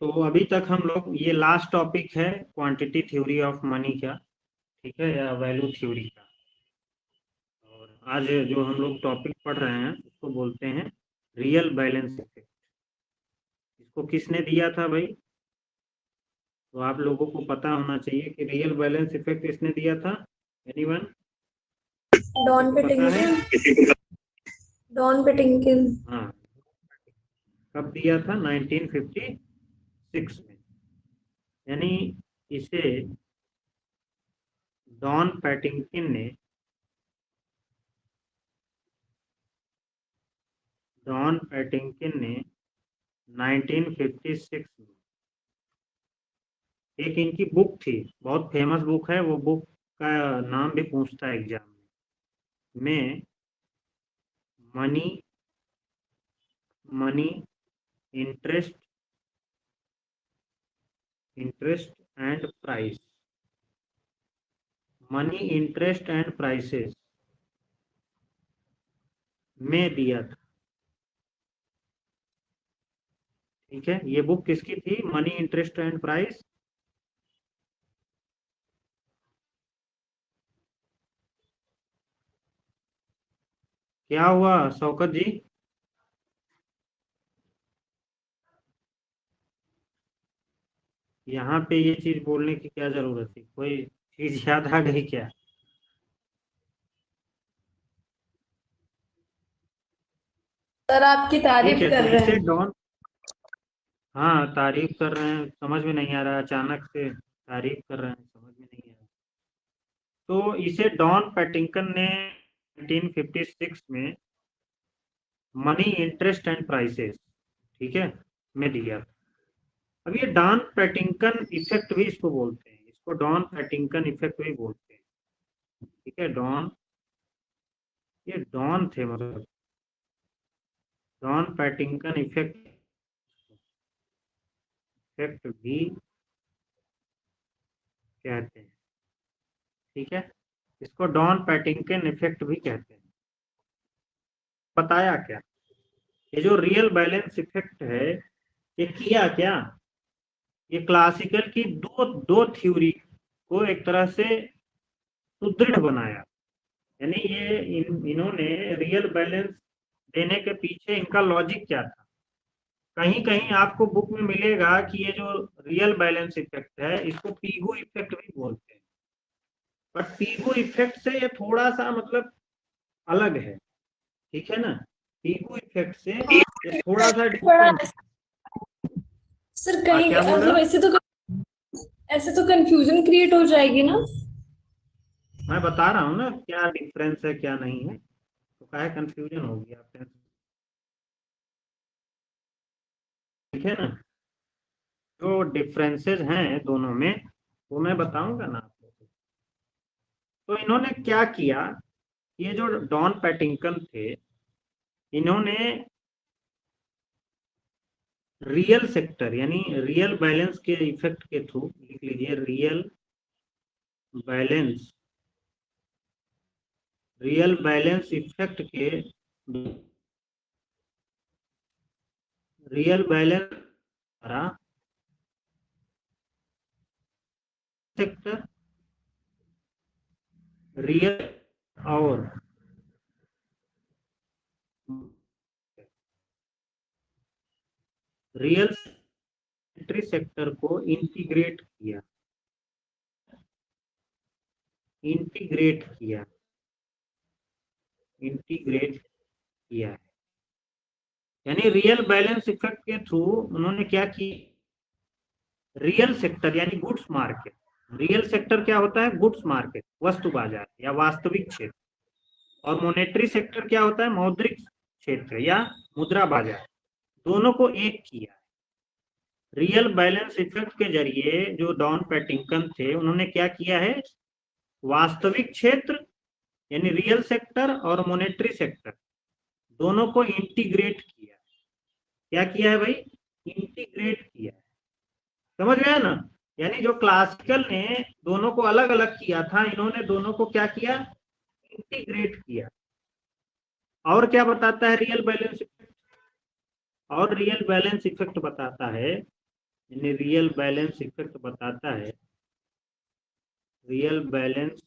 तो अभी तक हम लोग ये लास्ट टॉपिक है क्वांटिटी थ्योरी ऑफ मनी का, ठीक है, या वैल्यू थ्योरी का। और आज जो हम लोग टॉपिक पढ़ रहे हैं उसको बोलते हैं रियल बैलेंस इफेक्ट। इसको किसने दिया था भाई? तो आप लोगों को पता होना चाहिए कि रियल बैलेंस इफेक्ट किसने दिया था। एनीवन? किसी डॉन को पता है? पेटिंकिन। डॉन पेटिंकिन। हाँ। कब दिया था? 1956 में। यानी इसे डॉन पैटिंकिन ने डॉन पैटिंकिन ने 1956 में एक इनकी बुक थी, बहुत फेमस बुक है। वो बुक का नाम भी पूछता है एग्जाम में। Money money interest interest and price. Money interest and prices में दिया था। ठीक है, ये बुक किसकी थी? Money interest and price. क्या हुआ शौकत जी? यहाँ पे ये चीज बोलने की क्या जरूरत थी? कोई चीज याद आ गई क्या? सर आपकी ठीक तारीफ है, तो कर रहे इसे हैं। डॉन, हाँ तारीफ कर रहे हैं, समझ में नहीं आ रहा, अचानक से तारीफ कर रहे हैं, समझ में नहीं आ रहा। तो इसे डॉन पैटिंकन ने 1956 में मनी इंटरेस्ट एंड प्राइसेस, ठीक है, में दिया। अब ये डॉन पैटिंकन इफेक्ट भी इसको बोलते हैं, इसको डॉन पैटिंकन इफेक्ट भी बोलते हैं। ठीक है, डॉन, ये डॉन थे मतलब, डॉन पैटिंकन इफेक्ट इफेक्ट भी कहते हैं। ठीक है, इसको डॉन पैटिंकन इफेक्ट भी कहते हैं। बताया क्या? ये जो रियल बैलेंस इफेक्ट है, ये किया क्या? ये क्लासिकल की दो दो थ्योरी को एक तरह से सुदृढ़ बनाया। यानी इन्होंने रियल बैलेंस देने के पीछे इनका लॉजिक क्या था। कहीं कहीं आपको बुक में मिलेगा कि ये जो रियल बैलेंस इफेक्ट है इसको पीगू इफेक्ट भी बोलते हैं। बट पीगू इफेक्ट से ये थोड़ा सा मतलब अलग है। ठीक है ना? पीगू इफेक्ट से ये थोड़ा सा बड़ा डिफरेंट है। सर हाँ, कहीं क्या बोल रहे मतलब हो? ऐसे तो कंफ्यूजन क्रिएट हो जाएगी ना। मैं बता रहा हूँ ना क्या डिफरेंस है क्या नहीं है, तो काहे कंफ्यूजन होगी आप टेंशन। ठीक है ना? जो डिफरेंसेस हैं दोनों में वो मैं बताऊंगा ना आपको। तो इन्होंने क्या किया, ये जो डॉन पैटिंकन थे, इन्होंने रियल सेक्टर यानी रियल बैलेंस के इफेक्ट के थ्रू, लिख लीजिए, बैलेंस रियल बैलेंस इफेक्ट के, रियल बैलेंस द्वारा सेक्टर, रियल और रियल सेक्टर को इंटीग्रेट किया इंटीग्रेट किया है। यानी रियल बैलेंस इफेक्ट के थ्रू उन्होंने क्या की, रियल सेक्टर यानी गुड्स मार्केट। रियल सेक्टर क्या होता है? गुड्स मार्केट, वस्तु बाजार या वास्तविक क्षेत्र। और मोनेटरी सेक्टर क्या होता है? मौद्रिक क्षेत्र या मुद्रा बाजार। दोनों को एक किया। रियल बैलेंस इफेक्ट के जरिए जो डॉन पैटिंकन थे उन्होंने क्या किया है, वास्तविक क्षेत्र यानी रियल सेक्टर और मोनेटरी सेक्टर दोनों को इंटीग्रेट किया। क्या किया है भाई? इंटीग्रेट किया है। समझ गया ना? यानी जो क्लासिकल ने दोनों को अलग अलग किया था, इन्होंने दोनों को क्या किया, इंटीग्रेट किया। और क्या बताता है रियल बैलेंस इफेक्ट? और रियल बैलेंस इफेक्ट बताता है यानी रियल बैलेंस इफेक्ट बताता है, रियल बैलेंस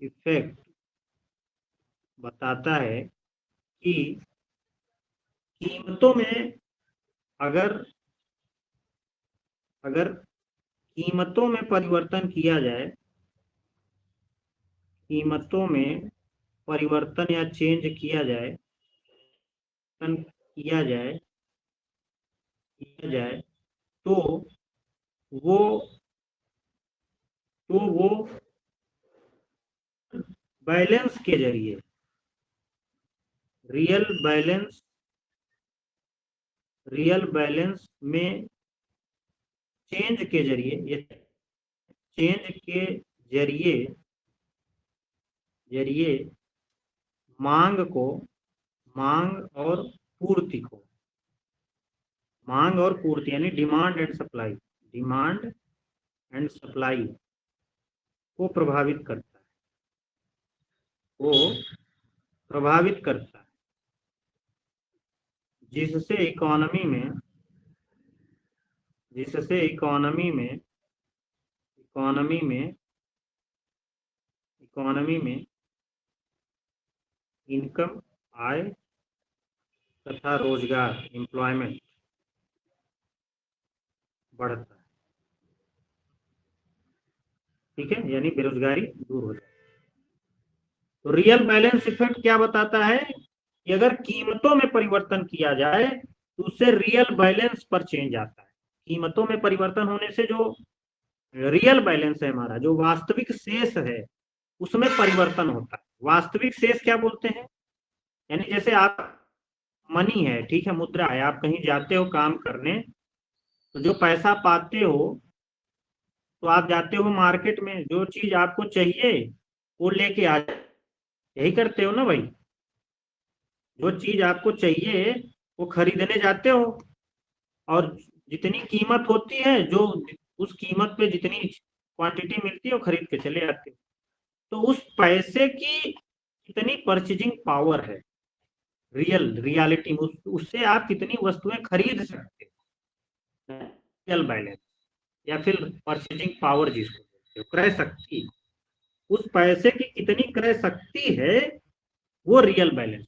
इफेक्ट बताता है कि कीमतों में अगर अगर कीमतों में परिवर्तन किया जाए, कीमतों में परिवर्तन या चेंज किया जाए, किया जाए किया जाए तो वो वो बैलेंस के जरिए, रियल बैलेंस में चेंज के जरिए, ये चेंज के जरिए जरिए मांग को, मांग और पूर्ति यानी डिमांड एंड सप्लाई को प्रभावित करता है, वो प्रभावित करता है, जिससे इकोनॉमी में इनकम, आय तथा रोजगार, एम्प्लॉयमेंट बढ़ता है। ठीक है, यानी बेरोजगारी दूर हो जाए। तो रियल बैलेंस इफेक्ट क्या बताता है कि अगर कीमतों में परिवर्तन किया जाए तो उससे रियल बैलेंस पर चेंज आता है। कीमतों में परिवर्तन होने से जो रियल बैलेंस है हमारा, जो वास्तविक शेष है, उसमें परिवर्तन होता है। वास्तविक शेष क्या बोलते हैं, यानी जैसे आप मनी है, ठीक है, मुद्रा है, आप कहीं जाते हो काम करने, तो जो पैसा पाते हो, तो आप जाते हो मार्केट में, जो चीज आपको चाहिए वो लेके आ, यही करते हो ना भाई। जो चीज आपको चाहिए वो खरीदने जाते हो, और जितनी कीमत होती है, जो उस कीमत पे जितनी क्वांटिटी मिलती है वो खरीद के चले आते हो। तो उस पैसे की कितनी परचेजिंग पावर है, रियलिटी उससे आप कितनी वस्तुएं खरीद सकते हो, रियल बैलेंस या फिर परचेजिंग पावर जिसको बोलते हो, क्रय शक्ति, उस पैसे की कितनी क्रय शक्ति है, वो रियल बैलेंस।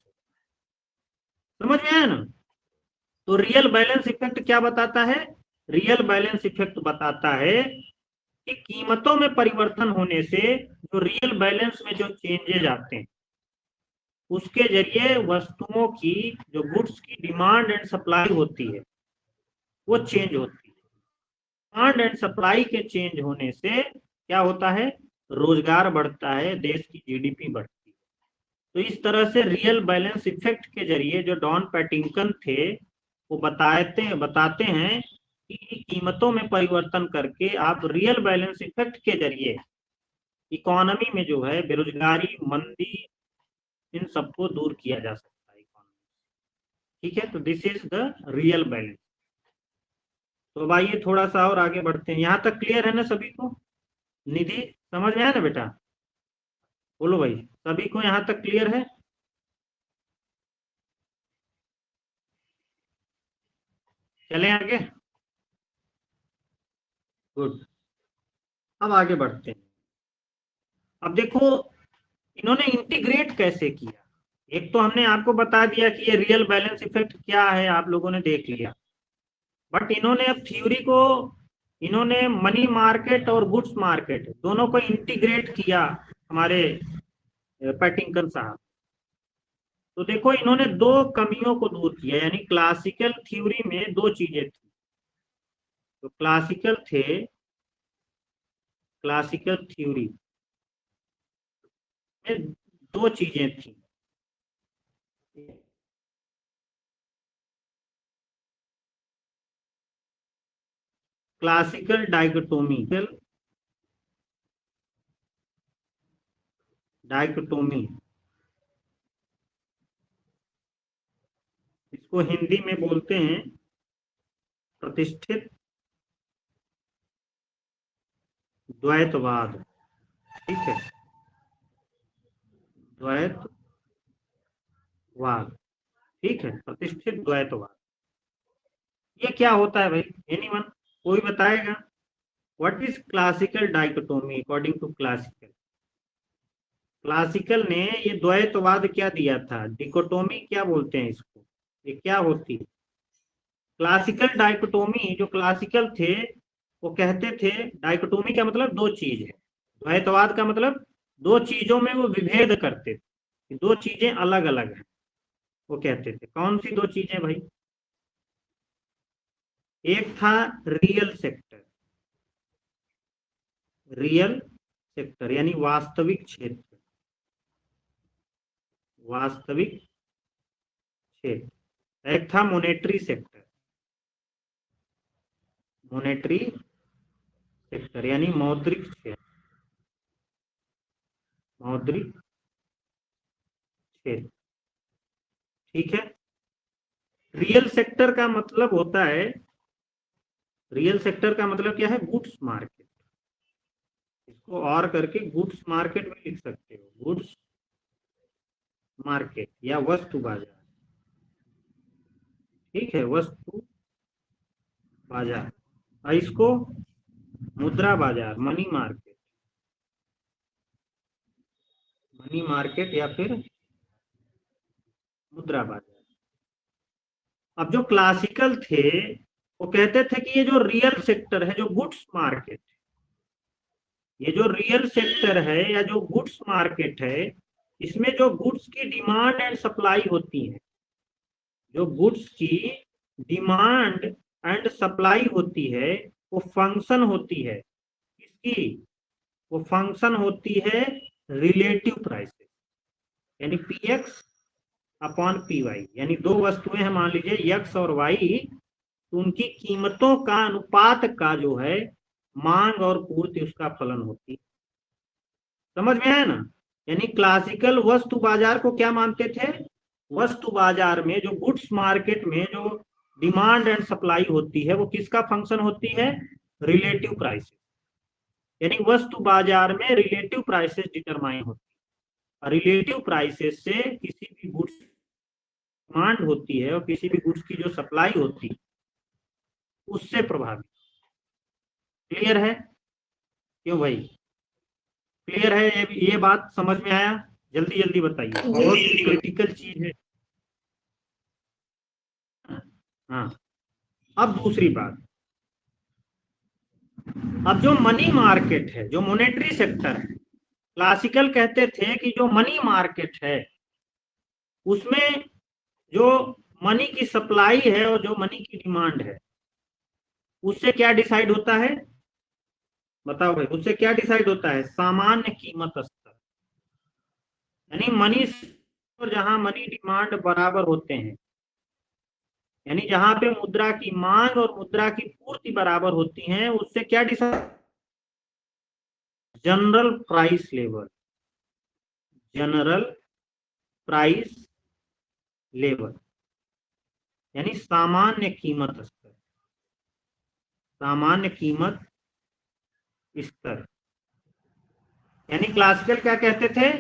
समझ में आया ना। तो रियल बैलेंस इफेक्ट क्या बताता है, रियल बैलेंस इफेक्ट बताता है कि कीमतों में परिवर्तन होने से जो रियल बैलेंस में जो चेंजेज आते हैं, उसके जरिए वस्तुओं की, जो गुड्स की डिमांड एंड सप्लाई होती है, वो चेंज होती है। डिमांड एंड सप्लाई के चेंज होने से क्या होता है, रोजगार बढ़ता है, देश की जीडीपी बढ़ती है। तो इस तरह से रियल बैलेंस इफेक्ट के जरिए जो डॉन पैटिंगटन थे, वो बताते हैं कि कीमतों में परिवर्तन करके आप रियल बैलेंस इफेक्ट के जरिए इकोनॉमी में जो है बेरोजगारी, मंदी, इन सबको दूर किया जा सकता है इकोनॉमी। ठीक है, तो this is the real balance. तो अब आइए थोड़ा सा और आगे बढ़ते हैं। यहाँ तक क्लियर है ना सभी को? निधि, समझ में आया ना बेटा? बोलो भाई, सभी को यहाँ तक क्लियर है? चलें आगे? गुड। अब आगे बढ़ते हैं। अब देखो इन्होंने इंटीग्रेट कैसे किया। एक तो हमने आपको बता दिया कि ये रियल बैलेंस इफेक्ट क्या है, आप लोगों ने देख लिया। बट इन्होंने अब थ्योरी को, इन्होंने मनी मार्केट और गुड्स मार्केट दोनों को इंटीग्रेट किया, हमारे पैटिंगटन साहब। तो देखो इन्होंने दो कमियों को दूर किया, यानी क्लासिकल थ्योरी में दो चीजें थी। तो क्लासिकल थ्योरी में दो चीजें थी। क्लासिकल डाइकोटोमी, इसको हिंदी में बोलते हैं प्रतिष्ठित द्वैतवाद। ठीक है, द्वैतवाद, ठीक है, प्रतिष्ठित द्वैतवाद। ये क्या होता है भाई? एनीवन, कोई बताएगा? What is classical dichotomy according to classical? Classical ने ये द्वैतवाद क्या दिया था? डिकोटोमी क्या बोलते हैं इसको? ये क्या होती है क्लासिकल डाइकोटोमी? जो क्लासिकल थे वो कहते थे, डाइकोटोमी का मतलब दो चीज है, द्वैतवाद का मतलब दो चीजों में वो विभेद करते थे, दो चीजें अलग अलग हैं। वो कहते थे कौन सी दो चीजें भाई? एक था रियल सेक्टर, रियल सेक्टर यानी वास्तविक क्षेत्र, वास्तविक क्षेत्र। एक था मोनेटरी सेक्टर, मोनेटरी सेक्टर यानी मौद्रिक क्षेत्र, मौद्रिक क्षेत्र। ठीक है। रियल सेक्टर का मतलब होता है, रियल सेक्टर का मतलब क्या है? Goods market. इसको और करके गुड्स मार्केट में लिख सकते हो, गुड्स मार्केट या वस्तु बाजार। ठीक है, वस्तु बाजार। और इसको मुद्रा बाजार, मनी मार्केट, मनी मार्केट या फिर मुद्रा बाजार। अब जो क्लासिकल थे वो कहते थे कि ये जो रियल सेक्टर है, जो गुड्स मार्केट, ये जो रियल सेक्टर है या जो गुड्स मार्केट है, इसमें जो गुड्स की डिमांड एंड सप्लाई होती है, जो गुड्स की डिमांड एंड सप्लाई होती है, वो फंक्शन होती है किसकी? वो फंक्शन होती है रिलेटिव प्राइसेस, यानी P X upon P Y. यानी दो वस्तुएं हैं मान लीजिए एक्स और वाई, तो उनकी कीमतों का अनुपात का जो है मांग और पूर्ति, उसका फलन होती है। समझ में आया ना? यानी क्लासिकल वस्तु बाजार को क्या मानते थे? वस्तु बाजार में जो गुड्स मार्केट में जो डिमांड एंड सप्लाई होती है वो किसका फंक्शन होती है? Relative prices. यानी वस्तु बाजार में रिलेटिव प्राइसेस डिटरमाइन होती है, रिलेटिव प्राइसेस से किसी भी गुड्स डिमांड होती है और किसी भी गुड्स की जो सप्लाई होती है उससे प्रभावित। क्लियर है? क्यों भाई, क्लियर है? ये बात समझ में आया? जल्दी जल्दी बताइए, बहुत क्रिटिकल चीज है। हाँ। अब दूसरी बात, अब जो मनी मार्केट है, जो मॉनेटरी सेक्टर है, क्लासिकल कहते थे कि जो मनी मार्केट है उसमें जो मनी की सप्लाई है और जो मनी की डिमांड है उससे क्या डिसाइड होता है? बताओ भाई, उससे क्या डिसाइड होता है? सामान्य कीमत स्तर। यानी मनी और जहां मनी डिमांड बराबर होते हैं, यानी जहां पे मुद्रा की मांग और मुद्रा की पूर्ति बराबर होती हैं, उससे क्या decide? General price level, general price level यानी सामान्य कीमत स्तर, सामान्य कीमत स्तर। यानी क्लासिकल क्या कहते थे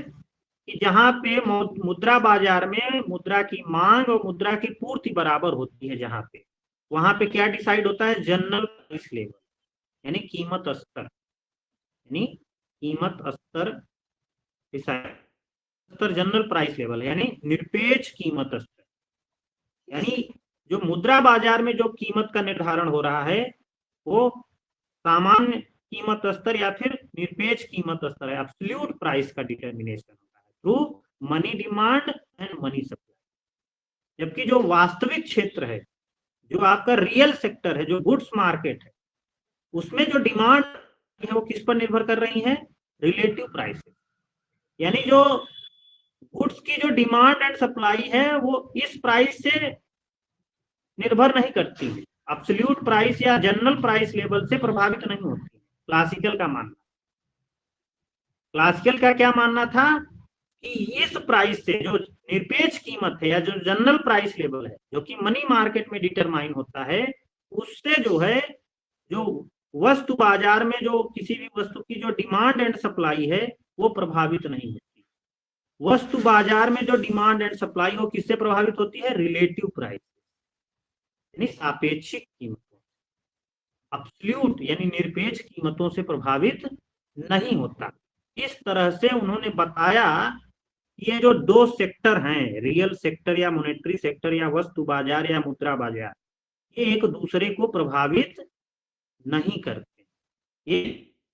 कि जहां पे मुद्रा बाजार में मुद्रा की मांग और मुद्रा की पूर्ति बराबर होती है, जहां पे वहां पे क्या डिसाइड होता है? जनरल प्राइस लेवल यानी कीमत स्तर, यानी कीमत स्तर डिसाइड, स्तर जनरल प्राइस लेवल यानी निरपेक्ष कीमत स्तर। यानी जो मुद्रा बाजार में जो कीमत का निर्धारण हो रहा है वो सामान्य कीमत स्तर या फिर निरपेक्ष कीमत स्तर है, एब्सोल्यूट प्राइस का डिटर्मिनेशन होता है through money demand and money supply. जबकि जो वास्तविक क्षेत्र है, जो आपका रियल सेक्टर है, जो गुड्स मार्केट है, उसमें जो डिमांड है वो किस पर निर्भर कर रही है? Relative prices. यानी जो गुड्स की जो डिमांड एंड सप्लाई है वो इस प्राइस से निर्भर नहीं करती है, एब्सोल्यूट प्राइस या जनरल प्राइस लेवल से प्रभावित नहीं होती। क्लासिकल का मानना, क्लासिकल का क्या मानना था कि इस प्राइस से जो निरपेक्ष कीमत है या जो जनरल प्राइस लेवल है जो कि मनी मार्केट में डिटरमाइन होता है, उससे जो है जो वस्तु बाजार में जो किसी भी वस्तु की जो डिमांड एंड सप्लाई है वो प्रभावित नहीं होती। वस्तु बाजार में जो डिमांड एंड सप्लाई हो किससे प्रभावित होती है? Relative price. यानी सापेक्षिक कीमतों, अब्सोल्यूट यानी निरपेक्ष कीमतों से प्रभावित नहीं होता। इस तरह से उन्होंने बताया कि ये जो दो सेक्टर हैं, रियल सेक्टर या मॉनेटरी सेक्टर या वस्तु बाजार या मुद्रा बाजार, ये एक दूसरे को प्रभावित नहीं करते, ये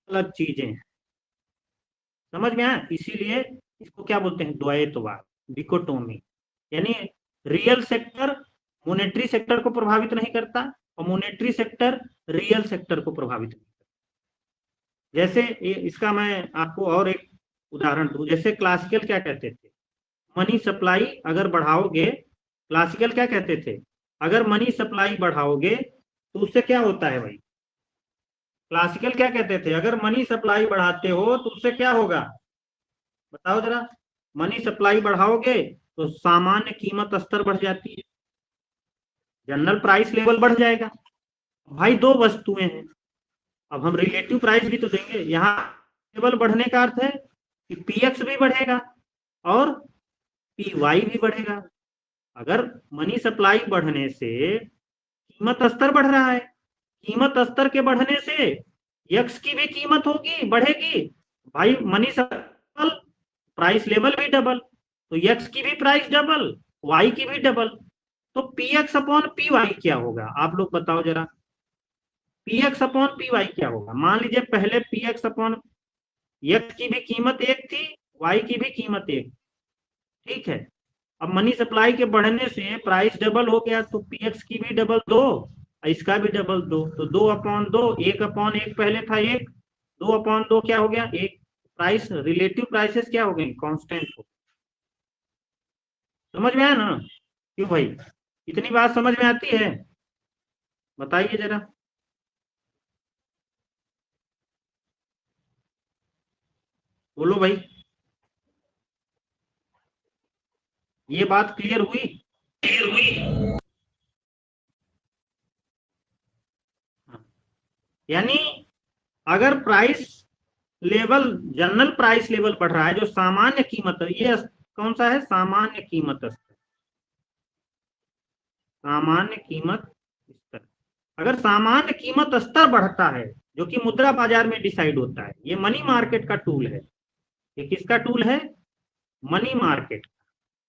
अलग चीजें हैं। समझ में आया? इसीलिए इसको क्या बोलते हैं, द्वैतवाद, डिकोटोमी। यानी रियल सेक्टर मॉनेटरी सेक्टर को प्रभावित नहीं करता और मॉनेटरी सेक्टर रियल सेक्टर को प्रभावित नहीं करता। जैसे इसका मैं आपको और एक उदाहरण दूं, जैसे क्लासिकल क्या कहते थे, मनी सप्लाई अगर बढ़ाओगे, क्लासिकल क्या कहते थे, अगर मनी सप्लाई बढ़ाओगे तो उससे क्या होता है भाई? क्लासिकल क्या कहते थे, अगर मनी सप्लाई बढ़ाते हो तो उससे क्या होगा, बताओ जरा। मनी सप्लाई बढ़ाओगे तो सामान्य कीमत स्तर बढ़ जाती है, जनरल प्राइस लेवल बढ़ जाएगा। भाई दो वस्तुएं हैं, अब हम रिलेटिव प्राइस भी तो देंगे। यहाँ लेवल बढ़ने का अर्थ है कि पीएक्स भी बढ़ेगा और पीवाई भी बढ़ेगा। अगर मनी सप्लाई बढ़ने से कीमत स्तर बढ़ रहा है, कीमत स्तर के बढ़ने से यक्स की भी कीमत होगी, बढ़ेगी। भाई मनी सप्लाई प्राइस लेवल भी डबल, तो यक्स की भी प्राइस डबल, वाई की भी डबल। तो P X upon P Y क्या होगा, आप लोग बताओ जरा। P X upon P Y क्या होगा? मान लीजिए पहले पी एक्स अपॉन यक्स की भी कीमत एक थी, वाई की भी कीमत एक, ठीक है। अब मनी सप्लाई के बढ़ने से प्राइस डबल हो गया, तो पी एक्स की भी डबल दो, इसका भी डबल दो, तो दो अपॉन दो, एक अपॉन एक पहले था एक, दो अपॉन दो क्या हो गया एक। प्राइस रिलेटिव प्राइसेस क्या हो गई, कांस्टेंट हो। समझ में आया ना? क्यों भाई, इतनी बात समझ में आती है? बताइए जरा। बोलो भाई, ये बात क्लियर हुई? क्लियर हुई। हाँ। यानी अगर price level, general price level बढ़ रहा है, जो सामान्य कीमत है, ये कौन सा है, सामान्य कीमत स्तर, सामान्य कीमत स्तर। अगर सामान्य कीमत स्तर बढ़ता है, जो कि मुद्रा बाजार में डिसाइड होता है, ये मनी मार्केट का टूल है। ये किसका टूल है? मनी मार्केट,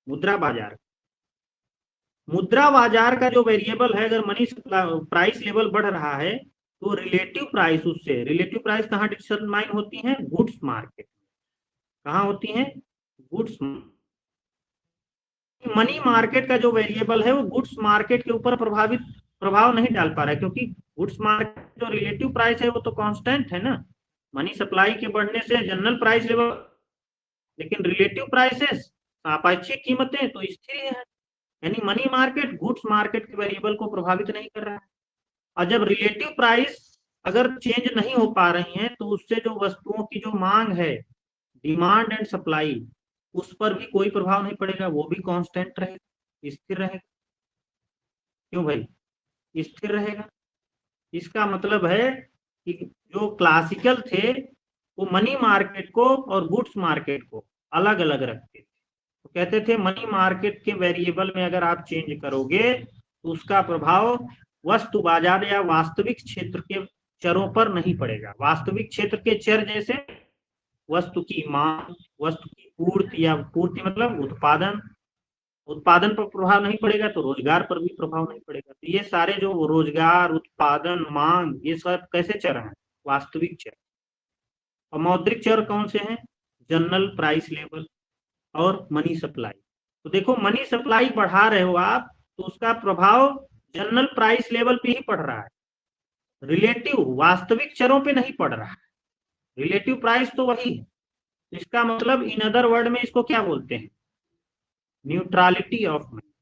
मुद्रा बाजार। मुद्रा बाजार का जो वेरिएबल है, अगर मनी प्राइस लेवल बढ़ रहा है तो रिलेटिव प्राइस, उससे रिलेटिव प्राइस कहाँ डिटरमाइन होती है, गुड्स मार्केट। कहाँ होती है, गुड्स। मनी मार्केट का जो वेरिएबल है वो गुड्स मार्केट के ऊपर प्रभाव नहीं डाल पा रहा है, क्योंकि गुड्स मार्केट जो रिलेटिव प्राइस है वो तो कांस्टेंट है ना। मनी सप्लाई के बढ़ने से जनरल प्राइस लेवल, लेकिन रिलेटिव प्राइसेस, सापेक्षिक कीमतें तो स्थिर है। यानी मनी मार्केट गुड्स मार्केट के वेरिएबल को प्रभावित नहीं कर रहा है। और जब रिलेटिव प्राइस अगर चेंज नहीं हो पा रही है, तो उससे जो वस्तुओं की जो मांग है, डिमांड एंड सप्लाई, उस पर भी कोई प्रभाव नहीं पड़ेगा, वो भी कांस्टेंट रहेगा, स्थिर रहेगा। क्यों भाई, स्थिर रहेगा। इसका मतलब है कि जो क्लासिकल थे वो मनी मार्केट को और गुड्स मार्केट को अलग अलग रखते थे। तो कहते थे मनी मार्केट के वेरिएबल में अगर आप चेंज करोगे तो उसका प्रभाव वस्तु बाजार या वास्तविक क्षेत्र के चरों पर नहीं पड़ेगा। वास्तविक क्षेत्र के चर जैसे वस्तु की मांग, वस्तु की पूर्ति, या पूर्ति मतलब उत्पादन, उत्पादन पर प्रभाव नहीं पड़ेगा तो रोजगार पर भी प्रभाव नहीं पड़ेगा। तो ये सारे जो रोजगार, उत्पादन, मांग, ये सब कैसे चर हैं, वास्तविक चर। और मौद्रिक चर कौन से हैं, जनरल प्राइस लेवल और मनी सप्लाई। तो देखो मनी सप्लाई बढ़ा रहे हो आप तो उसका प्रभाव जनरल प्राइस लेवल पे ही पड़ रहा है, रिलेटिव वास्तविक चरों पे नहीं पड़ रहा है। रिलेटिव प्राइस तो वही है। इसका मतलब इन अदर वर्ड में इसको क्या बोलते हैं, न्यूट्रलिटी ऑफ मनी।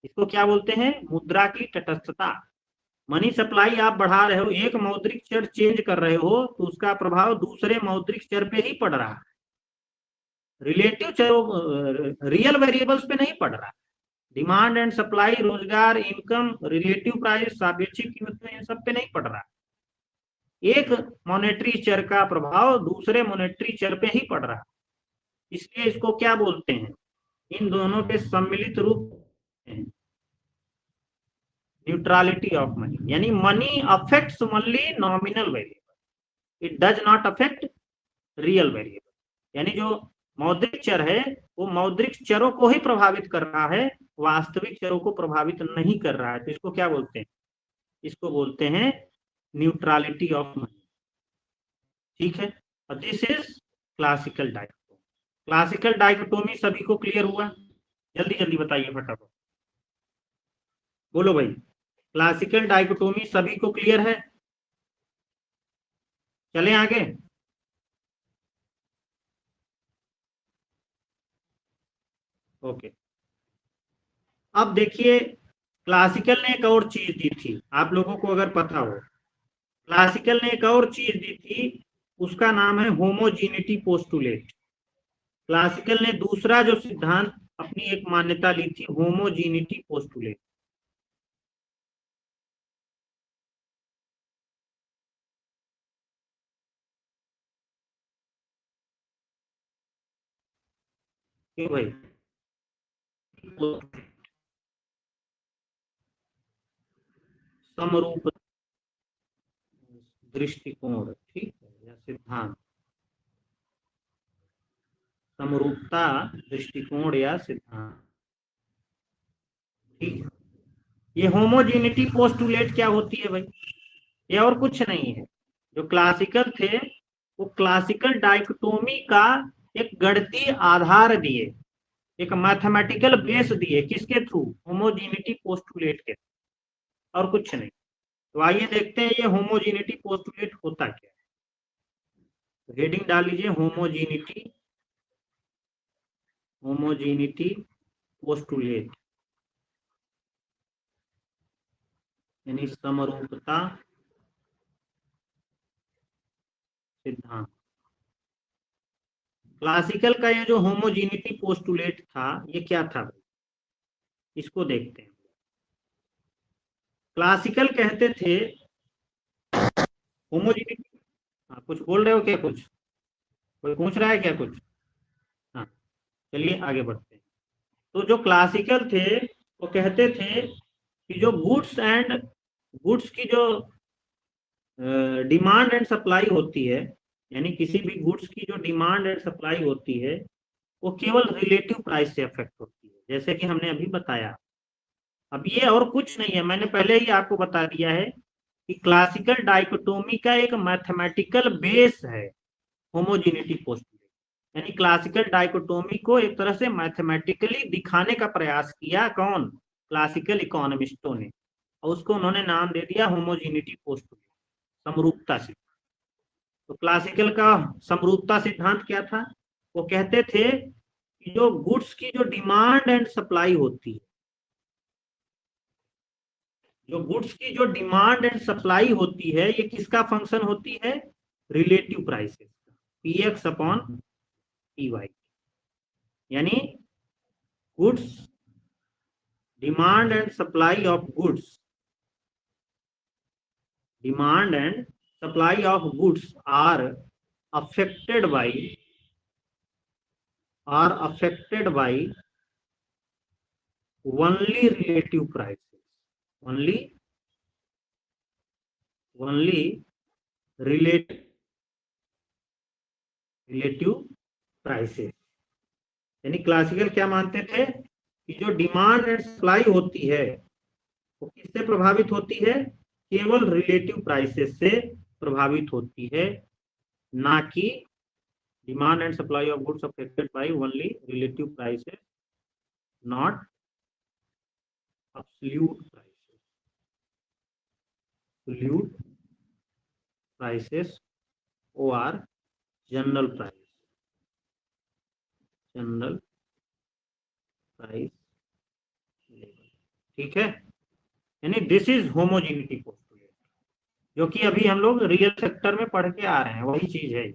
इसको क्या बोलते हैं, मुद्रा की तटस्थता। मनी सप्लाई आप बढ़ा रहे हो, एक मौद्रिक चर चेंज कर रहे हो तो उसका प्रभाव दूसरे मौद्रिक चर पे ही पड़ रहा है, रिलेटिव चरों, रियल वेरिएबल्स पे नहीं पड़ रहा। डिमांड एंड सप्लाई, रोजगार, इनकम, रिलेटिव प्राइस, सापेक्षिक कीमतें, इन सब पे नहीं पड़ रहा। एक मॉनेटरी चर का प्रभाव दूसरे मॉनेटरी चर पे ही पड़ रहा, इसलिए इसको क्या बोलते हैं, इन दोनों के सम्मिलित रूप हैं न्यूट्रलिटी ऑफ मनी, यानी money affects only nominal variable, it does not affect real variable. यानी जो मौद्रिक चर है वो मौद्रिक चरों को ही प्रभावित कर रहा है, वास्तविक चरों को प्रभावित नहीं कर रहा है। तो इसको क्या बोलते हैं? इसको बोलते हैं न्यूट्रलिटी ऑफ मनी। ठीक है, और this is classical dichotomy. Classical dichotomy सभी को क्लियर हुआ? जल्दी जल्दी बताइए फटाफट, बोलो भाई। क्लासिकल डाइकोटोमी सभी को क्लियर है? चलें आगे। ओके, अब देखिए, क्लासिकल ने एक और चीज दी थी, आप लोगों को अगर पता हो, क्लासिकल ने एक और चीज दी थी, उसका नाम है होमोजीनिटी पोस्टुलेट। क्लासिकल ने दूसरा जो सिद्धांत अपनी एक मान्यता ली थी, होमोजीनिटी पोस्टुलेट। क्यों भाई? समरूप दृष्टिकोण, ठीक है, या सिद्धांत, समरूपता दृष्टिकोण या सिद्धांत, ठीक है। ये होमोजेनिटी पोस्टुलेट क्या होती है भाई? ये और कुछ नहीं है। जो क्लासिकल थे वो क्लासिकल डाइकोटोमी का एक गणितीय आधार दिए, एक मैथमेटिकल बेस दिए, किसके थ्रू? होमोजेनिटी पोस्टुलेट के, और कुछ नहीं। तो आइए देखते हैं ये होमोजेनिटी पोस्टुलेट होता क्या है। हेडिंग डाल लीजिए, होमोजेनिटी, होमोजेनिटी पोस्टुलेट, यानी समरूपता सिद्धांत। क्लासिकल का ये जो होमोजेनिटी पोस्टुलेट था, ये क्या था? इसको देखते हैं। क्लासिकल कहते थे होमोजेनिटी, हाँ कुछ बोल रहे हो क्या? कुछ कोई पूछ रहा है क्या कुछ? हाँ, चलिए आगे बढ़ते हैं। तो जो क्लासिकल थे वो कहते थे कि जो गुड्स की जो डिमांड एंड सप्लाई होती है, यानी किसी भी गुड्स की जो डिमांड एंड सप्लाई होती है, वो केवल रिलेटिव प्राइस से अफेक्ट होती है, जैसे कि हमने अभी बताया। अब ये और कुछ नहीं है, मैंने पहले ही आपको बता दिया है कि क्लासिकल डाइकोटोमी का एक मैथमेटिकल बेस है होमोजेनिटी पोस्टुलेट। यानी क्लासिकल डाइकोटोमी को एक तरह से मैथमेटिकली दिखाने का प्रयास किया, कौन? क्लासिकल इकोनॉमिस्टों ने, और उसको उन्होंने नाम दे दिया होमोजेनिटी पोस्टुलेट, समरूपता सिद्धांत। तो क्लासिकल का समरूपता सिद्धांत क्या था? वो कहते थे कि जो गुड्स की जो डिमांड एंड सप्लाई होती है, जो गुड्स की जो डिमांड एंड सप्लाई होती है, ये किसका फंक्शन होती है? Relative prices, P X upon P Y. यानी goods, demand and supply of goods, demand and supply of goods are affected by, are affected by only relative prices, only relative prices. यानी classical क्या मानते थे कि जो demand and supply होती है वो किससे प्रभावित होती है? केवल रिलेटिव प्राइसेस से प्रभावित होती है, ना कि demand and supply of goods affected by only relative prices, not absolute prices, absolute prices और general price, general price level. ठीक है, यानी दिस इज होमोजेनिटी पोस्टुलेट, जो कि अभी हम लोग रियल सेक्टर में पढ़ के आ रहे हैं, वही चीज है।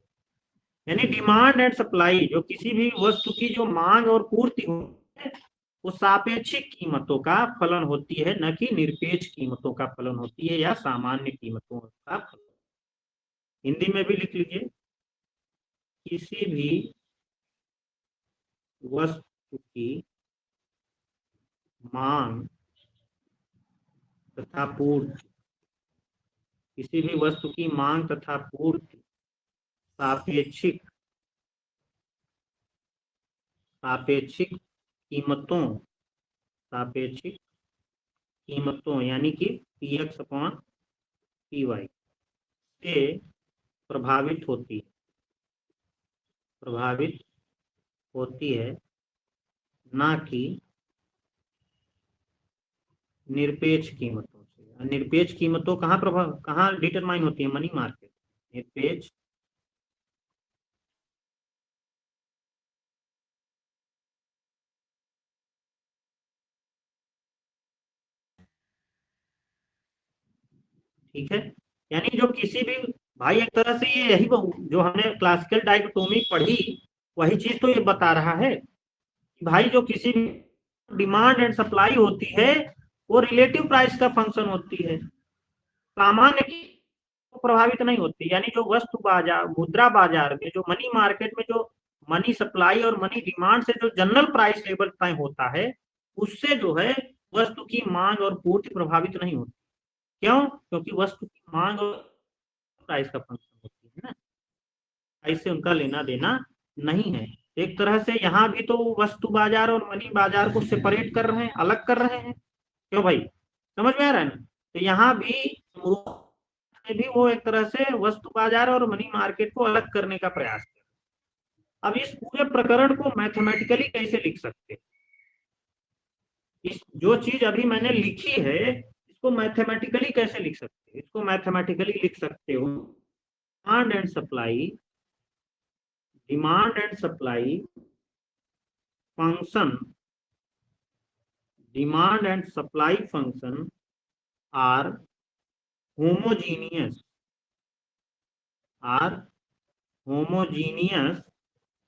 यानी डिमांड एंड सप्लाई, जो किसी भी वस्तु की जो मांग और पूर्ति होती है, वो सापेक्षिक कीमतों का फलन होती है, न कि निरपेक्ष कीमतों का फलन होती है, या सामान्य कीमतों का फलन। हिंदी में भी लिख लीजिए, किसी भी वस्तु की मांग तथा पूर्ति, किसी भी वस्तु की मांग तथा पूर्ति सापेक्षिक कीमतों यानी कि पीएक्स अपॉन पीवाई से प्रभावित होती है, ना कि निरपेक्ष कीमतों से। निरपेक्ष कीमतों कहाँ डिटरमाइन होती है? Money market. निरपेक्ष ठीक है, यानी जो किसी भी भाई एक तरह से ये यही जो हमने क्लासिकल डाइकोटोमी पढ़ी वही चीज तो ये बता रहा है कि भाई जो किसी भी डिमांड एंड सप्लाई होती है वो रिलेटिव प्राइस का फंक्शन होती है, सामान्य की प्रभावित नहीं होती। यानी जो वस्तु बाजार, मुद्रा बाजार में, जो मनी मार्केट में जो मनी सप्लाई और मनी डिमांड से जो जनरल प्राइस लेवल तय होता है उससे जो है वस्तु की मांग और पूर्ति प्रभावित नहीं होती। क्यों? क्योंकि वस्तु की मांग और प्राइस का फंक्शन होती है ना, प्राइस से उनका लेना देना नहीं है। एक तरह से यहाँ भी तो वस्तु बाजार और मनी बाजार को सेपरेट कर रहे हैं, अलग कर रहे हैं। क्यों भाई, समझ में आ रहा है ना? तो यहाँ भी वो एक तरह से वस्तु बाजार और मनी मार्केट को अलग करने का प्रयास कर। अब इस पूरे प्रकरण को मैथमेटिकली कैसे लिख सकते हैं? इस जो चीज अभी मैंने लिखी है इसको मैथमेटिकली कैसे लिख सकते हैं? इसको मैथमेटिकली लिख सकते हो demand and supply function, demand and supply function are homogeneous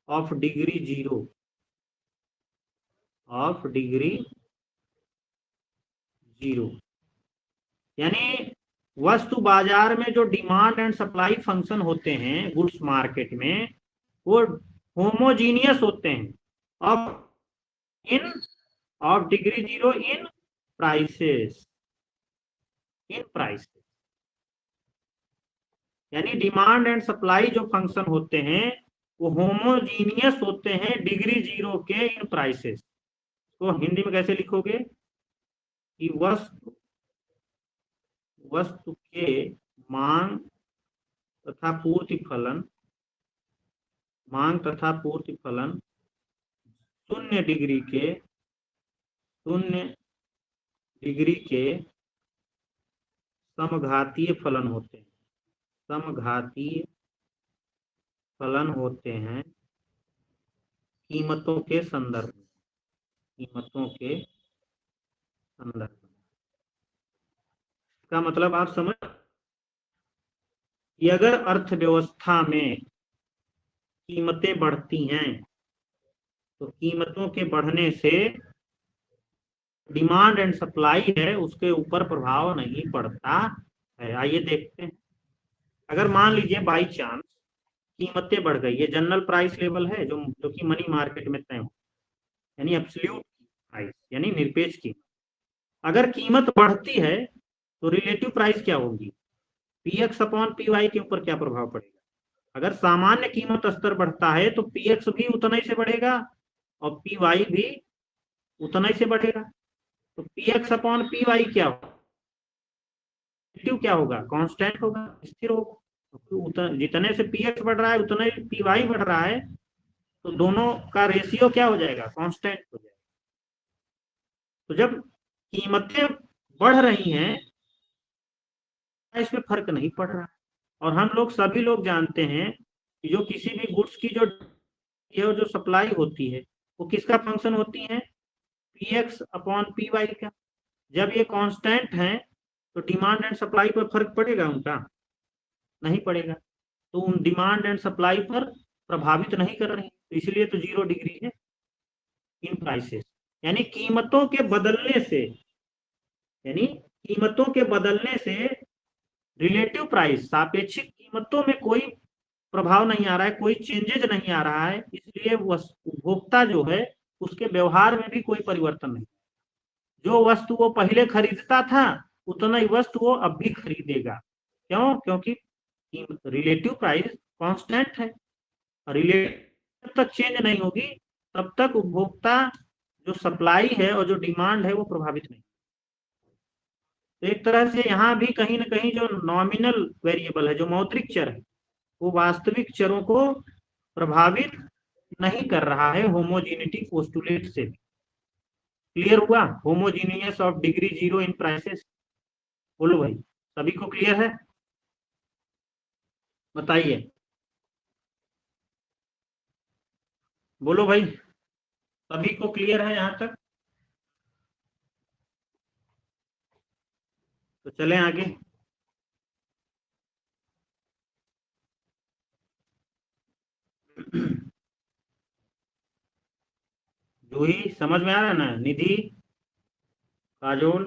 of degree zero. यानी वस्तु बाजार में जो डिमांड एंड सप्लाई फंक्शन होते हैं गुड्स मार्केट में वो होमोजीनियस होते हैं of degree zero in prices. यानी डिमांड एंड सप्लाई जो फंक्शन होते हैं वो होमोजीनियस होते हैं डिग्री जीरो के इन प्राइसेस। तो हिंदी में कैसे लिखोगे कि वस्तु के मांग तथा पूर्ति फलन शून्य डिग्री के समघातीय फलन होते हैं कीमतों के संदर्भ में। इसका मतलब आप समझ कि अगर अर्थव्यवस्था में कीमतें बढ़ती हैं तो कीमतों के बढ़ने से डिमांड एंड सप्लाई है उसके ऊपर प्रभाव नहीं पड़ता है। आइए देखते हैं, अगर मान लीजिए बाई चांस कीमतें बढ़ गई, ये जनरल प्राइस लेवल है जो कि मनी मार्केट में तय हो, यानी एब्सोल्यूट प्राइस यानी निरपेक्ष कीमत। अगर कीमत बढ़ती है तो रिलेटिव प्राइस क्या होगी? पीएक्स अपॉन पीवाई के ऊपर क्या प्रभाव पड़ेगा? अगर सामान्य कीमत स्तर बढ़ता है तो पीएक्स भी उतना ही से बढ़ेगा और पीवाई भी उतना ही से बढ़ेगा। तो पीएक्स अपॉन पीवाई क्या होगा? क्या होगा? कांस्टेंट होगा, स्थिर होगा। जितने से पीएक्स बढ़ रहा है उतना ही पीवाई बढ़ रहा है, तो दोनों का रेशियो क्या हो जाएगा? कांस्टेंट हो जाएगा। तो जब कीमतें बढ़ रही हैं इसमें फर्क नहीं पड़ रहा। और हम लोग सभी लोग जानते हैं कि जो किसी भी गुड्स की जो सप्लाई होती है वो किसका फंक्शन होती है? पीएक्स अपॉन पीवाई का। जब ये कांस्टेंट है तो डिमांड एंड सप्लाई पर फर्क पड़ेगा? उनका नहीं पड़ेगा, तो उन डिमांड एंड सप्लाई पर प्रभावित नहीं कर रहे, तो इसलिए तो जीरो डिग्री है इन प्राइसेस। यानी कीमतों के बदलने से रिलेटिव प्राइस, सापेक्षिक कीमतों में कोई प्रभाव नहीं आ रहा है, कोई चेंजेज नहीं आ रहा है, इसलिए उपभोक्ता जो है उसके व्यवहार में भी कोई परिवर्तन नहीं। जो वस्तु वो पहले खरीदता था उतना ही वस्तु वो अब भी खरीदेगा। क्यों? क्योंकि रिलेटिव प्राइस कांस्टेंट है, रिलेटिव तक चेंज नहीं होगी तब तक उपभोक्ता जो सप्लाई है और जो डिमांड है वो प्रभावित नहीं। तो एक तरह से यहाँ भी कहीं ना कहीं जो नॉमिनल वेरिएबल है, जो मौद्रिक चर है, वो वास्तविक चरों को प्रभावित नहीं कर रहा है होमोजेनिटी पोस्टुलेट से। क्लियर हुआ? Homogeneous of degree 0 in prices. बोलो भाई, सभी को क्लियर है? बताइए, बोलो भाई, सभी को क्लियर है यहाँ तक? तो चलें आगे। जूही समझ में आ रहा है ना? निधि, काजोल,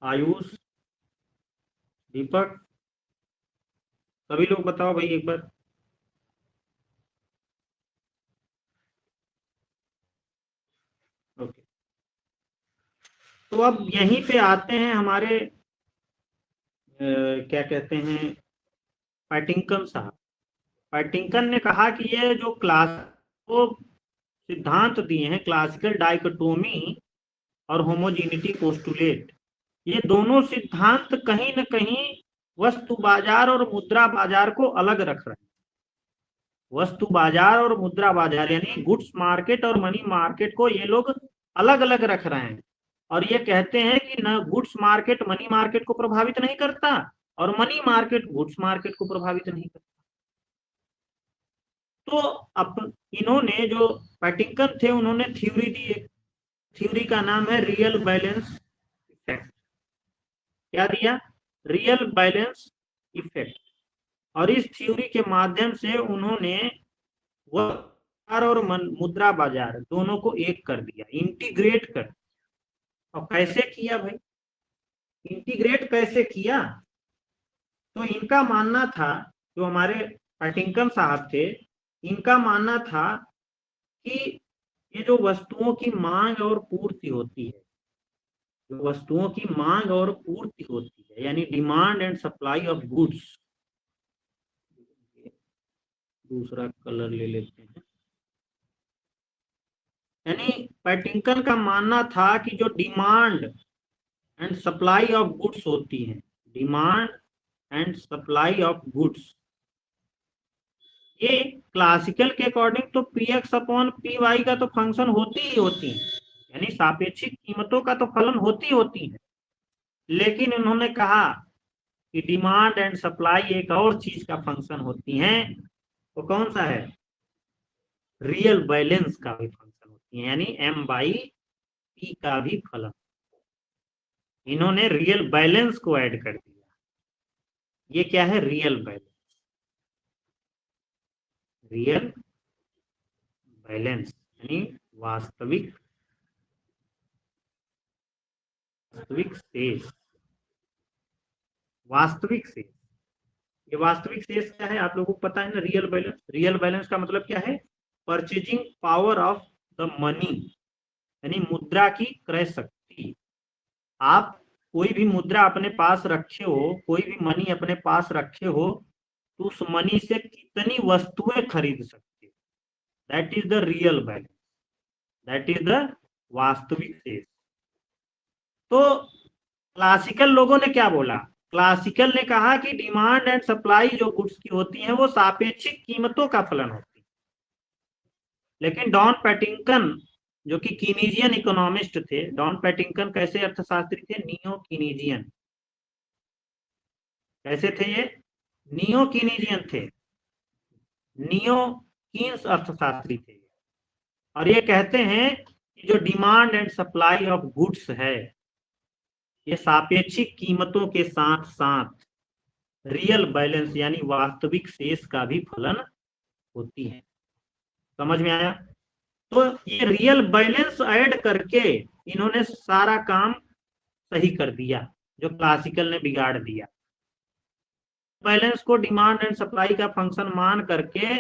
आयुष, दीपक, सभी लोग बताओ भाई एक बार। ओके, तो अब यहीं पे आते हैं हमारे क्या कहते हैं, पैटिंकन साहब। पैटिंकन ने कहा कि ये जो क्लास वो सिद्धांत दिए हैं, क्लासिकल डाइकोटोमी और होमोजेनिटी पोस्टुलेट, ये दोनों सिद्धांत कहीं न कहीं वस्तु बाजार और मुद्रा बाजार को अलग रख रहे हैं। वस्तु बाजार और मुद्रा बाजार यानी गुड्स मार्केट और मनी मार्केट को ये लोग अलग अलग रख रहे हैं, और ये कहते हैं कि न गुड्स मार्केट मनी मार्केट को प्रभावित नहीं करता और मनी मार्केट गुड्स मार्केट को प्रभावित नहीं करता। तो अब इन्होंने जो पैटिंकन थे उन्होंने थ्योरी दी, थ्योरी का नाम है रियल बैलेंस इफेक्ट। क्या दिया? Real balance effect. और इस थ्योरी के माध्यम से उन्होंने बाजार और मुद्रा बाजार दोनों को एक कर दिया, इंटीग्रेट कर दिया। और कैसे किया भाई? इंटीग्रेट कैसे किया? तो इनका मानना था, जो हमारे पैटिंकन साहब थे, इनका मानना था कि ये जो वस्तुओं की मांग और पूर्ति होती है, जो वस्तुओं की मांग और पूर्ति होती है, यानी demand and supply of goods, दूसरा कलर ले लेते हैं, यानी पैटिंकन का मानना था कि जो demand and supply of goods होती है, demand and supply of goods, ये क्लासिकल के अकॉर्डिंग तो P X upon P Y का तो फंक्शन होती ही होती है, यानी सापेक्षिक कीमतों का तो फलन होती है। लेकिन उन्होंने कहा कि डिमांड एंड सप्लाई एक और चीज का फंक्शन होती हैं, वो कौन सा है? रियल बैलेंस का भी फंक्शन होती है, यानी एम बाई पी का भी फलन। इन्होंने रियल बैलेंस को ऐड कर दिया। ये क्या है? Real balance. रियल बैलेंस यानी वास्तविक शेष। वास्तविक शेष, ये वास्तविक शेष क्या है? आप लोगों को पता है ना, रियल बैलेंस। रियल बैलेंस का मतलब क्या है? Purchasing power of the money, यानी मुद्रा की क्रय शक्ति। आप कोई भी मुद्रा अपने पास रखे हो, कोई भी मनी अपने पास रखे हो, तो उस मनी से कितनी वस्तुएं खरीद सकते हो, that is the real balance, that is the वास्तविक शेष। तो क्लासिकल लोगों ने क्या बोला? क्लासिकल ने कहा कि डिमांड एंड सप्लाई जो गुड्स की होती है वो सापेक्षिक कीमतों का फलन होती है। लेकिन डॉन पैटिंकन, जो कि कीनीजियन इकोनॉमिस्ट थे, डॉन पैटिंकन कैसे अर्थशास्त्री थे? Neo Keynesian. कैसे थे ये? नियो कीनीजियन थे, नियो कीन्स अर्थशास्त्री थे। और ये कहते हैं कि जो demand and supply of goods है, ये सापेक्षिक कीमतों के साथ साथ रियल बैलेंस यानी वास्तविक शेष का भी फलन होती है। समझ में आया? तो ये रियल बैलेंस ऐड करके इन्होंने सारा काम सही कर दिया, जो क्लासिकल ने बिगाड़ दिया। बैलेंस को डिमांड एंड सप्लाई का फंक्शन मान करके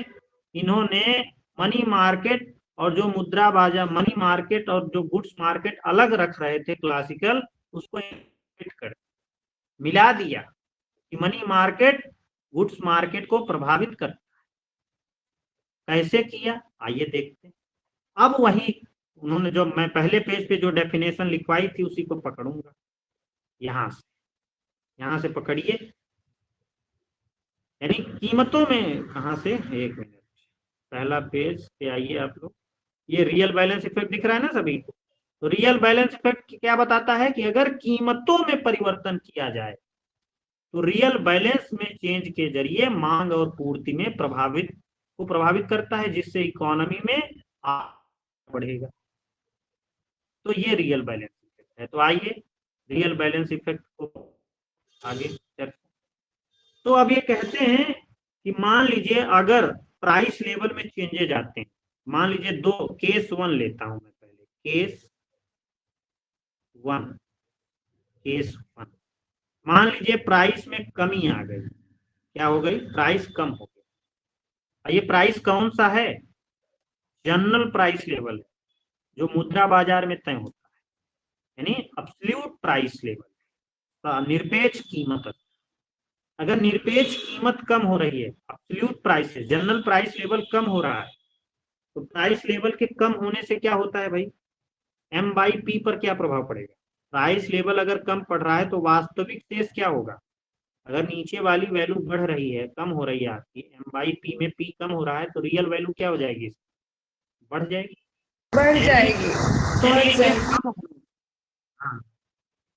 इन्होंने मनी मार्केट और जो मुद्रा बाजार, मनी मार्केट और जो गुड्स मार्केट अलग रख रहे थे क्लासिकल, उसको इंटीग्रेट कर, मिला दिया कि मनी मार्केट गुड्स मार्केट को प्रभावित करता है। कैसे किया, आइए देखते हैं। अब वही उन्होंने जो मैं पहले पेज पे जो डेफिनेशन लिखवाई थी उसी को पकड़ूंगा, यहां से पकड़िए। यानी कीमतों में कहां से, एक मिनट, पहला पेज पे आइए आप लोग। ये रियल बैलेंस इफेक्ट दिख रहा है ना सभी को। तो रियल बैलेंस इफेक्ट क्या बताता है कि अगर कीमतों में परिवर्तन किया जाए तो रियल बैलेंस में चेंज के जरिए मांग और पूर्ति में प्रभावित करता है, जिससे इकोनॉमी में बढ़ेगा। तो ये रियल बैलेंस इफेक्ट है। तो आइए रियल बैलेंस इफेक्ट को आगे चर्चा। तो अब ये कहते हैं कि मान लीजिए अगर प्राइस लेवल में चेंजेज आते हैं, मान लीजिए दो, केस वन लेता हूं मैं पहले, वन केस वन। मान लीजिए प्राइस में कमी आ गई, क्या हो गई, प्राइस कम हो गया। ये प्राइस कौन सा है, जनरल प्राइस लेवल, जो मुद्रा बाजार में तय होता है, यानी एब्सोल्यूट प्राइस लेवल, निरपेक्ष कीमत। अगर निरपेक्ष कीमत कम हो रही है, एब्सोल्यूट प्राइस है, जनरल प्राइस लेवल कम हो रहा है, तो प्राइस लेवल के कम होने से क्या होता है भाई, एम बाई पी पर क्या प्रभाव पड़ेगा। प्राइस लेवल अगर कम पड़ रहा है तो वास्तविक शेष क्या होगा, अगर नीचे वाली वैल्यू बढ़ रही है, कम हो रही है आपकी, एम बाई पी में पी कम हो रहा है, तो रियल वैल्यू क्या हो जाएगी, बढ़ जाएगी। बढ़ जाएगी, बढ़ जाएगी। हाँ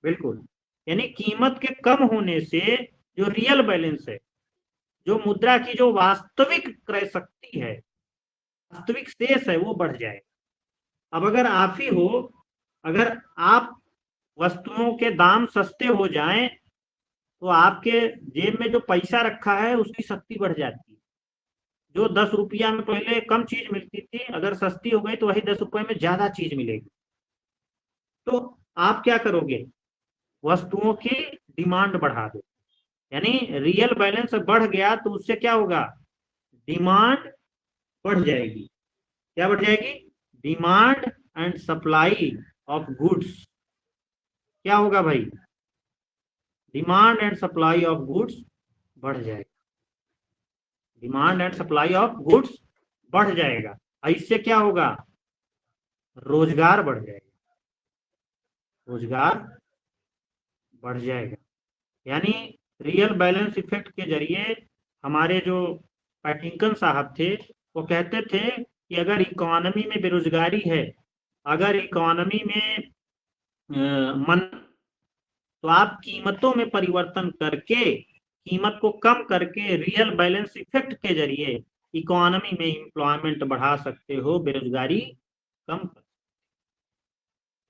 बिल्कुल, यानी कीमत के कम होने से जो रियल बैलेंस है, जो मुद्रा की जो वास्तविक क्रय शक्ति है, वास्तविक शेष है, वो बढ़ जाएगा। अब अगर आप ही हो, अगर आप वस्तुओं के दाम सस्ते हो जाएं तो आपके जेब में जो पैसा रखा है उसकी शक्ति बढ़ जाती है। जो 10 रुपया में पहले कम चीज मिलती थी, अगर सस्ती हो गई तो वही 10 रुपए में ज्यादा चीज मिलेगी। तो आप क्या करोगे, वस्तुओं की डिमांड बढ़ा दो, यानी रियल बैलेंस बढ़ गया तो उससे क्या होगा, डिमांड बढ़ जाएगी। क्या बढ़ जाएगी, demand and supply of goods. क्या होगा भाई, demand and supply of goods बढ़ जाएगा, demand and supply of goods बढ़ जाएगा। इससे क्या होगा, रोजगार बढ़ जाएगा, रोजगार बढ़ जाएगा। यानी रियल बैलेंस इफेक्ट के जरिए हमारे जो पैटिंकन साहब थे वो कहते थे कि अगर इकोनॉमी में बेरोजगारी है, अगर इकोनॉमी में मन, तो आप कीमतों में परिवर्तन करके, कीमत को कम करके रियल बैलेंस इफेक्ट के जरिए इकोनॉमी में एम्प्लॉयमेंट बढ़ा सकते हो, बेरोजगारी कम कर।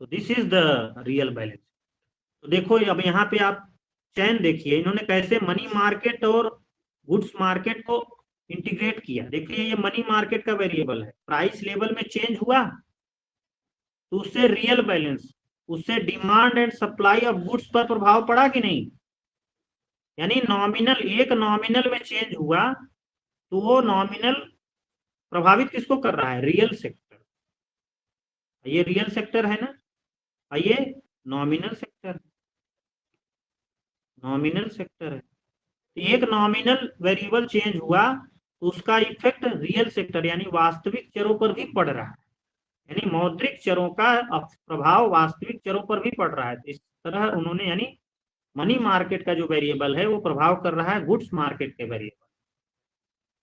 तो this is the real balance. तो देखो अब यहाँ पे आप चैन देखिए, इन्होंने कैसे मनी मार्केट और गुड्स मार्केट को इंटीग्रेट किया। देखिए ये मनी मार्केट का वेरिएबल है, प्राइस लेवल में चेंज हुआ तो उससे रियल बैलेंस, उससे demand and supply of goods पर प्रभाव पड़ा कि नहीं। यानी नॉमिनल, एक नॉमिनल में चेंज हुआ तो वो नॉमिनल प्रभावित किसको कर रहा है, रियल सेक्टर। ये रियल सेक्टर है ना, ये नॉमिनल सेक्टर, नॉमिनल सेक्टर है। एक नॉमिनल वेरिएबल चेंज हुआ तो उसका इफेक्ट रियल सेक्टर यानी वास्तविक चरों पर भी पड़ रहा है, यानी मौद्रिक चरों का प्रभाव वास्तविक चरों पर भी पड़ रहा है। इस तरह उन्होंने, यानी मनी मार्केट का जो वेरिएबल है वो प्रभाव कर रहा है गुड्स मार्केट के वेरिएबल,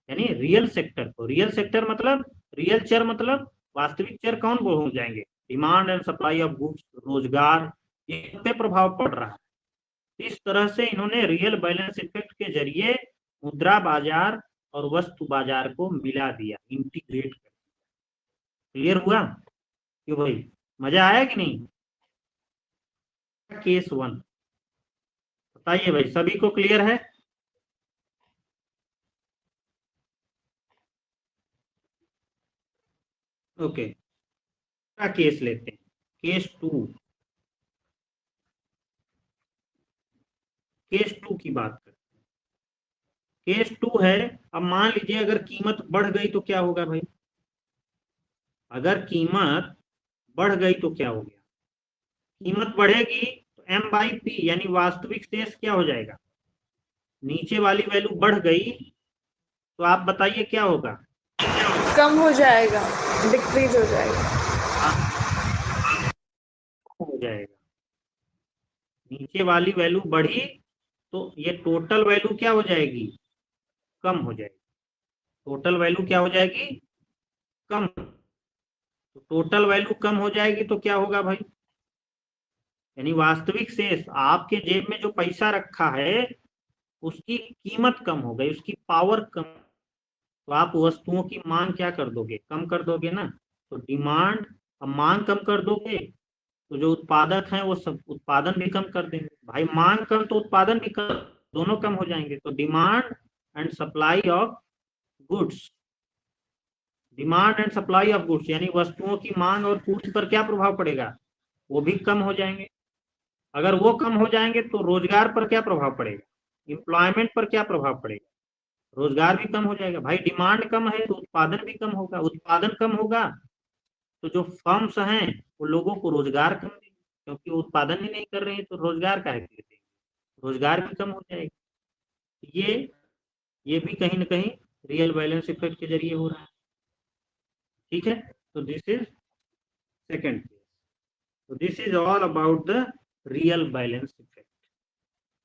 यानी रियल सेक्टर को। रियल सेक्टर मतलब, रियल चर मतलब वास्तविक चर कौन वो हो जाएंगे, demand and supply of goods, रोजगार, इन पे प्रभाव पड़ रहा है। इस तरह से इन्होंने रियल बैलेंस इफेक्ट के जरिए मुद्रा बाजार और वस्तु बाजार को मिला दिया, इंटीग्रेट कर दिया। क्लियर हुआ क्यों भाई, मजा आया कि नहीं। केस वन, बताइए भाई सभी को क्लियर है। ओके, केस लेते हैं, केस टू, केस टू की बात करते हैं। केस टू है, अब मान लीजिए अगर कीमत बढ़ गई तो क्या होगा भाई, अगर कीमत बढ़ गई तो क्या हो गया, कीमत बढ़ेगी तो m बाई पी यानी वास्तविक शेष क्या हो जाएगा, नीचे वाली वैल्यू बढ़ गई तो आप बताइए क्या होगा, कम हो जाएगा, डिक्रीज हो जाएगा। हो जाएगा। नीचे वाली वैल्यू बढ़ी तो ये टोटल वैल्यू क्या हो जाएगी, कम हो जाएगी। टोटल वैल्यू क्या हो जाएगी, कम। तो टोटल वैल्यू कम हो जाएगी तो क्या होगा भाई, यानी वास्तविक शेष आपके जेब में जो पैसा रखा है उसकी कीमत कम हो गई, उसकी पावर कम। तो आप वस्तुओं की मांग क्या कर दोगे, कम कर दोगे ना। तो डिमांड, अब मांग कम कर दोगे तो जो उत्पादक हैं वो सब उत्पादन भी कम कर देंगे। भाई मांग कम तो उत्पादन भी कम, दोनों कम हो जाएंगे। तो demand and supply of goods, demand and supply of goods यानी वस्तुओं की मांग और पूर्ति पर क्या प्रभाव पड़ेगा, वो भी कम हो जाएंगे। अगर वो कम हो जाएंगे तो रोजगार पर क्या प्रभाव पड़ेगा, एम्प्लॉयमेंट पर क्या प्रभाव पड़ेगा, रोजगार भी कम हो जाएगा। भाई डिमांड कम है तो उत्पादन भी कम होगा, उत्पादन कम होगा तो जो फर्म्स हैं वो लोगों को रोजगार कम देंगे, क्योंकि वो उत्पादन ही नहीं कर रहे हैं तो रोजगार काहे के लिए देंगे, रोजगार भी कम हो जाएगा। ये भी कहीं ना कहीं रियल बैलेंस इफेक्ट के जरिए हो रहा है। ठीक है, तो दिस इज सेकेंड केस। तो this is all about the real balance effect.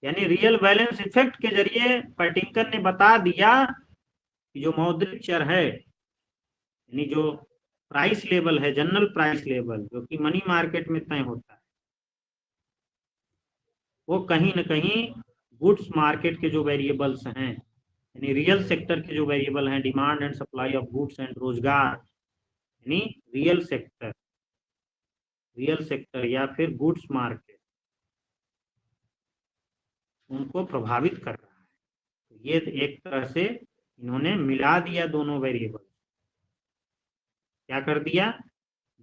यानी रियल बैलेंस इफेक्ट के जरिए पार्टिंकन ने बता दिया कि जो मौद्रिक चर है, यानी जो प्राइस लेवल है, जनरल प्राइस लेवल जो कि मनी मार्केट में तय होता है, वो कहीं ना कहीं गुड्स मार्केट के जो वेरिएबल्स हैं, यानी रियल सेक्टर के जो वेरिएबल हैं, demand and supply of goods and रोजगार, यानी रियल सेक्टर या फिर गुड्स मार्केट, उनको प्रभावित कर रहा है। तो ये एक तरह से इन्होंने मिला दिया दोनों वेरिएबल, क्या कर दिया,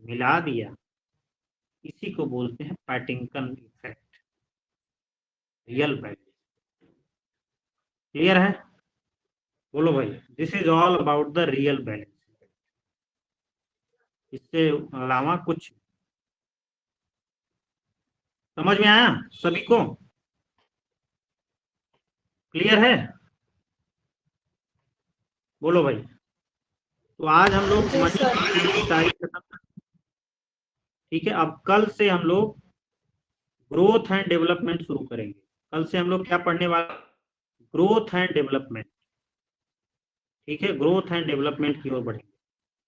मिला दिया। इसी को बोलते हैं पार्टिंकन इफेक्ट, रियल बैलेंस। क्लियर है, बोलो भाई। This is all about the real balance. इससे अलावा कुछ समझ में आया सभी को, क्लियर है, बोलो भाई। तो आज हम लोग जी मनी सर। की तारीख खत्म। ठीक है, अब कल से हम लोग ग्रोथ एंड डेवलपमेंट शुरू करेंगे। कल से हम लोग क्या पढ़ने वाले, ग्रोथ एंड डेवलपमेंट। ठीक है, ग्रोथ एंड डेवलपमेंट की ओर बढ़ेंगे।